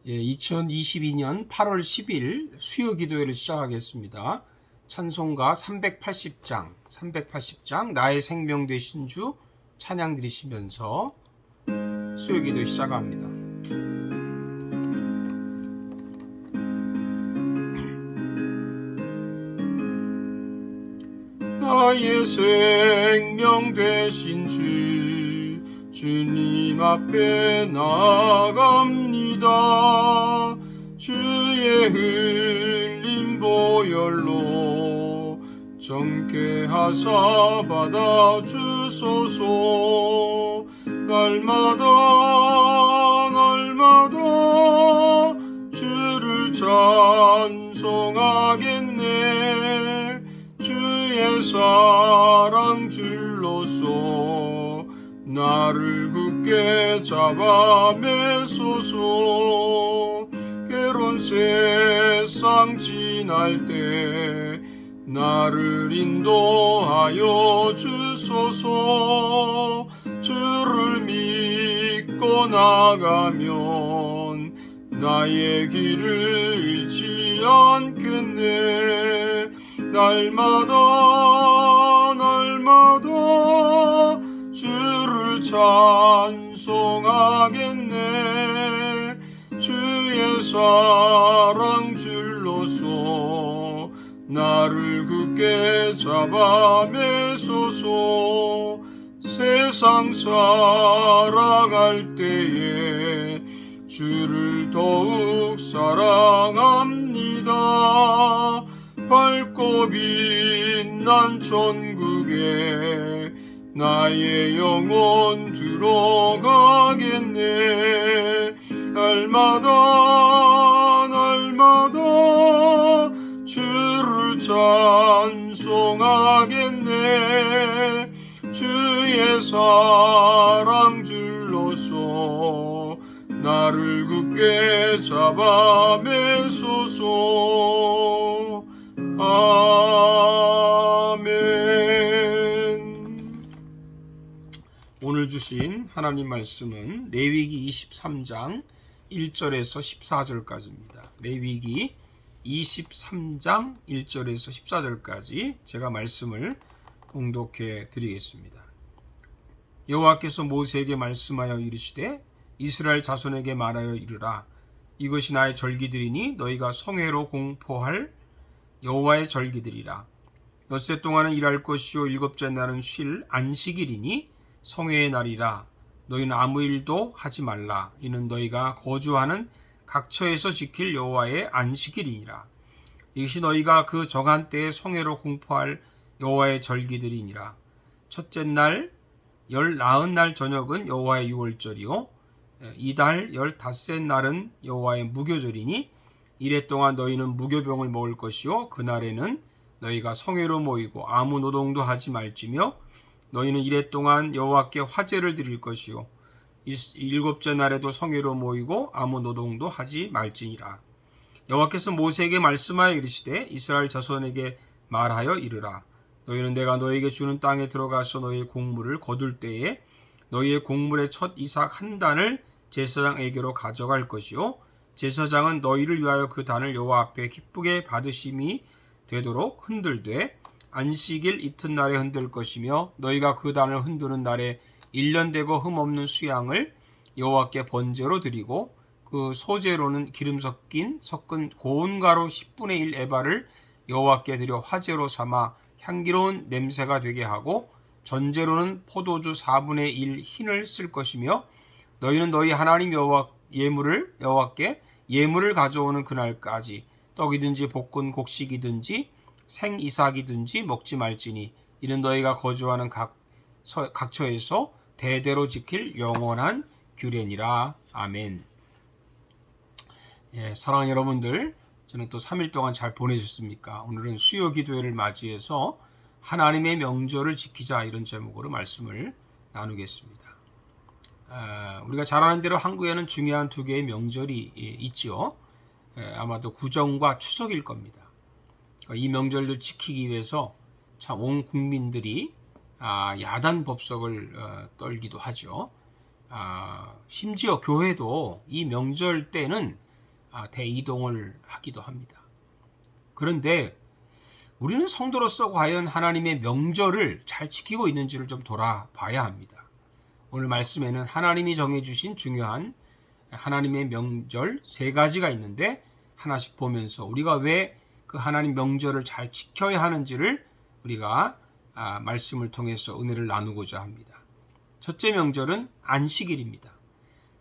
2022년 8월 10일 수요 기도회를 시작하겠습니다. 찬송가 380장 나의 생명 되신 주 찬양 드리시면서 수요 기도 시작합니다. 나의 생명 되신 주 주님 앞에 나아갑니다. 주의 흘린 보혈로 정케 하사 받아주소서. 날마다 주를 찬송하겠네. 주의 사랑 줄로서 나를 굳게 잡아 매소서. 괴로운 세상 지날 때 나를 인도하여 주소서. 주를 믿고 나가면 나의 길을 잃지 않겠네. 날마다 주를 찬송하겠네. 주의 사랑 줄로서 나를 굳게 잡아 매소서. 세상 살아갈 때에 주를 더욱 사랑합니다. 밝고 빛난 천국에 나의 영혼 들어가겠네. 날마다 주를 찬송하겠네. 주의 사랑 줄로서 나를 굳게 잡아 매소서. 아멘. 오늘 주신 하나님 말씀은 레위기 23장 1절에서 14절까지입니다. 레위기 23장 1절에서 14절까지 제가 말씀을 봉독해 드리겠습니다. 여호와께서 모세에게 말씀하여 이르시되 이스라엘 자손에게 말하여 이르라. 이것이 나의 절기들이니 너희가 성회로 공포할 여호와의 절기들이라. 엿새 동안은 일할 것이요 일곱째 날은 쉴 안식일이니 성회의 날이라. 너희는 아무 일도 하지 말라. 이는 너희가 거주하는 각처에서 지킬 여호와의 안식일이니라. 이것이 너희가 그 정한 때에 성회로 공포할 여호와의 절기들이니라. 첫째 날 열 나흔 날 저녁은 여호와의 유월절이요 이달 15째 날은 여호와의 무교절이니 이래 동안 너희는 무교병을 먹을 것이요 그날에는 너희가 성회로 모이고 아무 노동도 하지 말지며 너희는 이래 동안 여호와께 화제를 드릴 것이요 일곱째 날에도 성회로 모이고 아무 노동도 하지 말지니라. 여호와께서 모세에게 말씀하여 이르시되 이스라엘 자손에게 말하여 이르라. 너희는 내가 너희에게 주는 땅에 들어가서 너희의 곡물을 거둘 때에 너희의 곡물의 첫 이삭 한 단을 제사장에게로 가져갈 것이요 제사장은 너희를 위하여 그 단을 여호와 앞에 기쁘게 받으심이 되도록 흔들되 안식일 이튿날에 흔들 것이며 너희가 그 단을 흔드는 날에 1년 되고 흠없는 수양을 여호와께 번제로 드리고 그 소제로는 기름 섞은 고운 가루 10분의 1 에바를 여호와께 드려 화제로 삼아 향기로운 냄새가 되게 하고 전제로는 포도주 4분의 1 흰을 쓸 것이며 너희는 너희 하나님 여호와께 예물을 가져오는 그날까지 떡이든지 볶은 곡식이든지 생이삭이든지 먹지 말지니 이는 너희가 거주하는 각처에서 대대로 지킬 영원한 규례니라. 아멘. 사랑하는 여러분들, 저는 또 3일 동안 잘 보내셨습니까? 오늘은 수요 기도회를 맞이해서 하나님의 명절을 지키자 이런 제목으로 말씀을 나누겠습니다. 우리가 잘 아는 대로 한국에는 중요한 두 개의 명절이 있죠. 아마도 구정과 추석일 겁니다. 이 명절을 지키기 위해서 참 온 국민들이 야단 법석을 떨기도 하죠. 심지어 교회도 이 명절 때는 대이동을 하기도 합니다. 그런데 우리는 성도로서 과연 하나님의 명절을 잘 지키고 있는지를 좀 돌아봐야 합니다. 오늘 말씀에는 하나님이 정해주신 중요한 하나님의 명절 3가지가 있는데 하나씩 보면서 우리가 왜 그 하나님 명절을 잘 지켜야 하는지를 우리가 말씀을 통해서 은혜를 나누고자 합니다. 첫째 명절은 안식일입니다.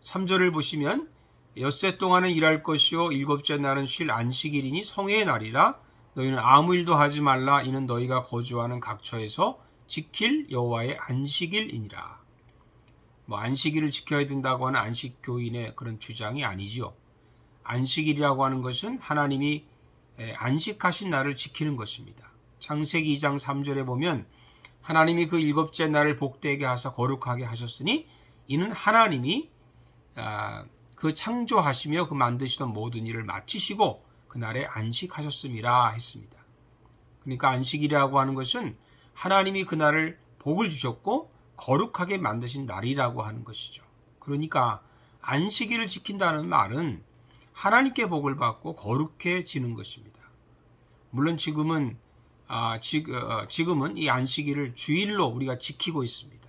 3절을 보시면 엿새 동안은 일할 것이요 7째 날은 쉴 안식일이니 성회의 날이라 너희는 아무 일도 하지 말라 이는 너희가 거주하는 각처에서 지킬 여호와의 안식일이니라. 안식일을 지켜야 된다고 하는 안식교인의 그런 주장이 아니지요. 안식일이라고 하는 것은 하나님이 안식하신 날을 지키는 것입니다. 창세기 2장 3절에 보면 하나님이 그 7째 날을 복되게 하사 거룩하게 하셨으니 이는 하나님이 그 창조하시며 그 만드시던 모든 일을 마치시고 그날에 안식하셨음이라 했습니다. 그러니까 안식일이라고 하는 것은 하나님이 그날을 복을 주셨고 거룩하게 만드신 날이라고 하는 것이죠. 그러니까 안식일을 지킨다는 말은 하나님께 복을 받고 거룩해지는 것입니다. 물론 지금은 이 안식일을 주일로 우리가 지키고 있습니다.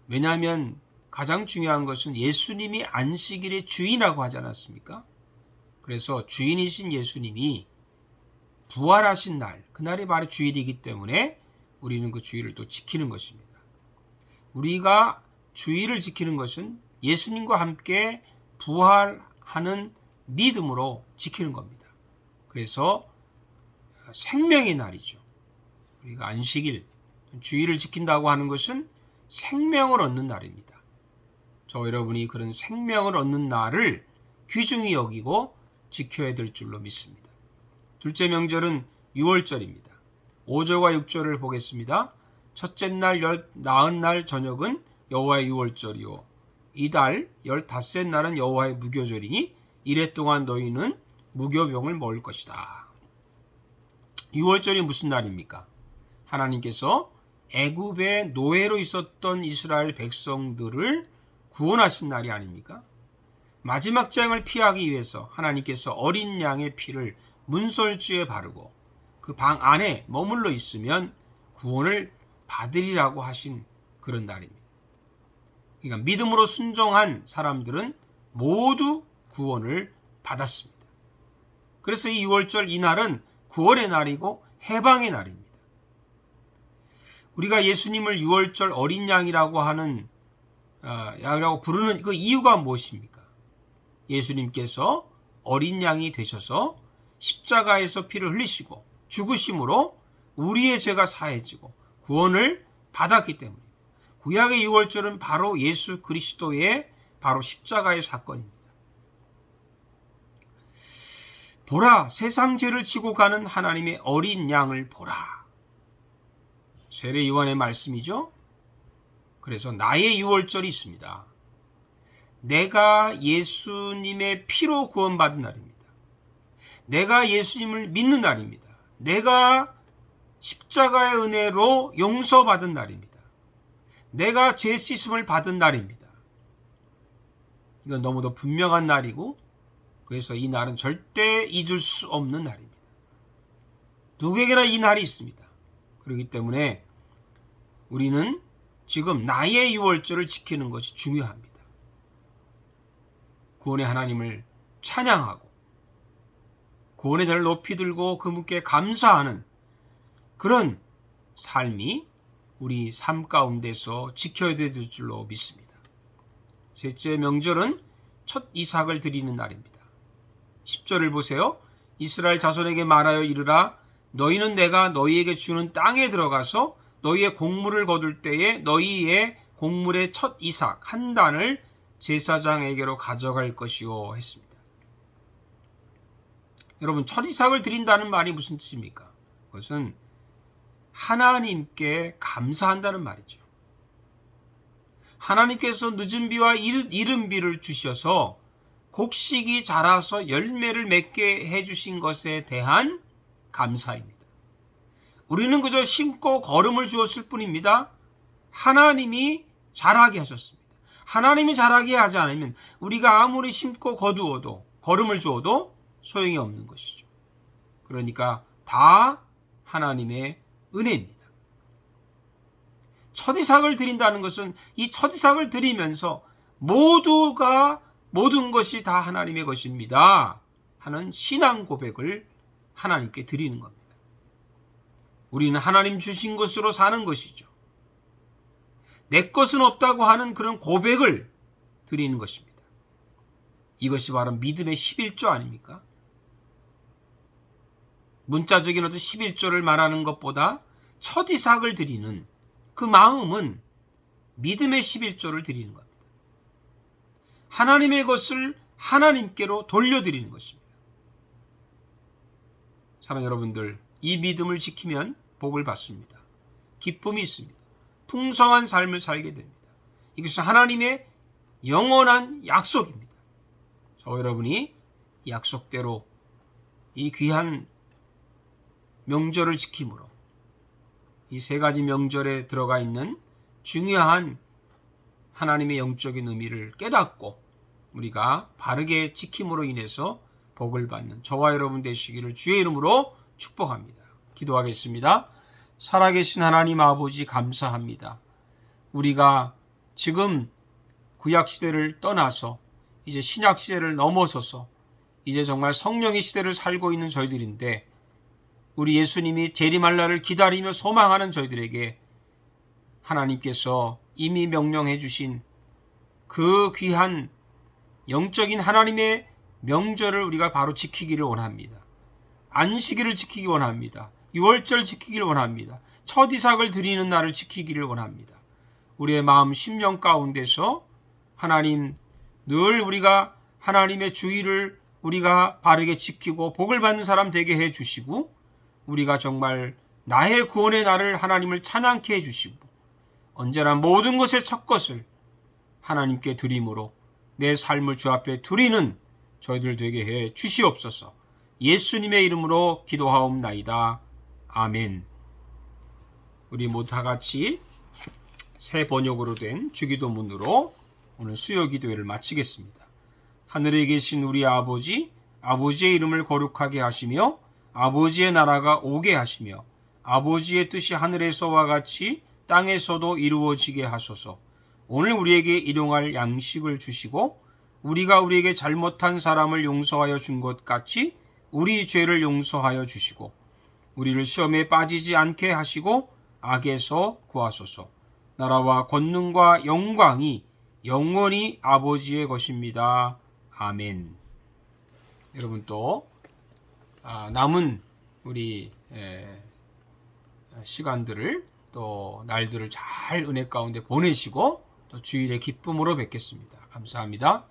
왜냐하면 가장 중요한 것은 예수님이 안식일의 주인이라고 하지 않았습니까? 그래서 주인이신 예수님이 부활하신 날, 그날이 바로 주일이기 때문에 우리는 그 주일을 또 지키는 것입니다. 우리가 주일을 지키는 것은 예수님과 함께 부활하는 믿음으로 지키는 겁니다. 그래서 생명의 날이죠. 우리가 안식일, 주일을 지킨다고 하는 것은 생명을 얻는 날입니다. 저 여러분이 그런 생명을 얻는 날을 귀중히 여기고 지켜야 될 줄로 믿습니다. 둘째 명절은 유월절입니다. 5절과 6절을 보겠습니다. 첫째 날 나흔 날 저녁은 여호와의 유월절이요 이달 15째 날은 여호와의 무교절이니 이래 동안 너희는 무교병을 먹을 것이다. 유월절이 무슨 날입니까? 하나님께서 애굽의 노예로 있었던 이스라엘 백성들을 구원하신 날이 아닙니까? 마지막 재앙을 피하기 위해서 하나님께서 어린 양의 피를 문설주에 바르고 그 방 안에 머물러 있으면 구원을 받으리라고 하신 그런 날입니다. 그러니까 믿음으로 순종한 사람들은 모두 구원을 받았습니다. 그래서 이 6월절 이날은 구원의 날이고 해방의 날입니다. 우리가 예수님을 6월절 어린 양이라고 하는 양이라고 부르는 그 이유가 무엇입니까? 예수님께서 어린 양이 되셔서 십자가에서 피를 흘리시고 죽으심으로 우리의 죄가 사해지고 구원을 받았기 때문입니다. 구약의 6월절은 바로 예수 그리스도의 바로 십자가의 사건입니다. 보라, 세상 죄를 지고 가는 하나님의 어린 양을 보라. 세례 요한의 말씀이죠. 그래서 나의 6월절이 있습니다. 내가 예수님의 피로 구원받은 날입니다. 내가 예수님을 믿는 날입니다. 내가 십자가의 은혜로 용서받은 날입니다. 내가 죄 씻음을 받은 날입니다. 이건 너무도 분명한 날이고 그래서 이 날은 절대 잊을 수 없는 날입니다. 누구에게나 이 날이 있습니다. 그렇기 때문에 우리는 지금 나의 6월절을 지키는 것이 중요합니다. 구원의 하나님을 찬양하고 구원의 자를 높이 들고 그분께 감사하는 그런 삶이 우리 삶 가운데서 지켜야 될 줄로 믿습니다. 셋째 명절은 첫 이삭을 드리는 날입니다. 10절을 보세요. 이스라엘 자손에게 말하여 이르라 너희는 내가 너희에게 주는 땅에 들어가서 너희의 곡물을 거둘 때에 너희의 곡물의 첫 이삭 한 단을 제사장에게로 가져갈 것이요 했습니다. 여러분 첫 이삭을 드린다는 말이 무슨 뜻입니까? 그것은 하나님께 감사한다는 말이죠. 하나님께서 늦은 비와 이른 비를 주셔서 곡식이 자라서 열매를 맺게 해주신 것에 대한 감사입니다. 우리는 그저 심고 거름을 주었을 뿐입니다. 하나님이 자라게 하셨습니다. 하나님이 자라게 하지 않으면 우리가 아무리 심고 거두어도 걸음을 주어도 소용이 없는 것이죠. 그러니까 다 하나님의 은혜입니다. 첫 이삭을 드린다는 것은 이 첫 이삭을 드리면서 모든 것이 다 하나님의 것입니다 하는 신앙 고백을 하나님께 드리는 겁니다. 우리는 하나님 주신 것으로 사는 것이죠. 내 것은 없다고 하는 그런 고백을 드리는 것입니다. 이것이 바로 믿음의 11조 아닙니까? 문자적인 어떤 11조를 말하는 것보다 첫 이삭을 드리는 그 마음은 믿음의 11조를 드리는 겁니다. 하나님의 것을 하나님께로 돌려드리는 것입니다. 사랑하는 여러분들, 이 믿음을 지키면 복을 받습니다. 기쁨이 있습니다. 풍성한 삶을 살게 됩니다. 이것은 하나님의 영원한 약속입니다. 저와 여러분이 이 약속대로 이 귀한 명절을 지킴으로 이 세 가지 명절에 들어가 있는 중요한 하나님의 영적인 의미를 깨닫고 우리가 바르게 지킴으로 인해서 복을 받는 저와 여러분 되시기를 주의 이름으로 축복합니다. 기도하겠습니다. 살아계신 하나님 아버지 감사합니다. 우리가 지금 구약시대를 떠나서 이제 신약시대를 넘어서서 이제 정말 성령의 시대를 살고 있는 저희들인데 우리 예수님이 재림할 날을 기다리며 소망하는 저희들에게 하나님께서 이미 명령해 주신 그 귀한 영적인 하나님의 명절을 우리가 바로 지키기를 원합니다. 안식일을 지키기 원합니다. 유월절 지키기를 원합니다. 첫 이삭을 드리는 날을 지키기를 원합니다. 우리의 마음 심령 가운데서 하나님 늘 우리가 하나님의 주의를 우리가 바르게 지키고 복을 받는 사람 되게 해 주시고 우리가 정말 나의 구원의 날을 하나님을 찬양케 해 주시고 언제나 모든 것의 첫 것을 하나님께 드림으로 내 삶을 주 앞에 드리는 저희들 되게 해 주시옵소서. 예수님의 이름으로 기도하옵나이다. 아멘. 우리 모두 다 같이 새 번역으로 된 주기도문으로 오늘 수요 기도회를 마치겠습니다. 하늘에 계신 우리 아버지, 아버지의 이름을 거룩하게 하시며 아버지의 나라가 오게 하시며 아버지의 뜻이 하늘에서와 같이 땅에서도 이루어지게 하소서. 오늘 우리에게 일용할 양식을 주시고 우리가 우리에게 잘못한 사람을 용서하여 준 것 같이 우리 죄를 용서하여 주시고 우리를 시험에 빠지지 않게 하시고 악에서 구하소서. 나라와 권능과 영광이 영원히 아버지의 것입니다. 아멘. 여러분 또 남은 우리 시간들을 또 날들을 잘 은혜 가운데 보내시고 또 주일의 기쁨으로 뵙겠습니다. 감사합니다.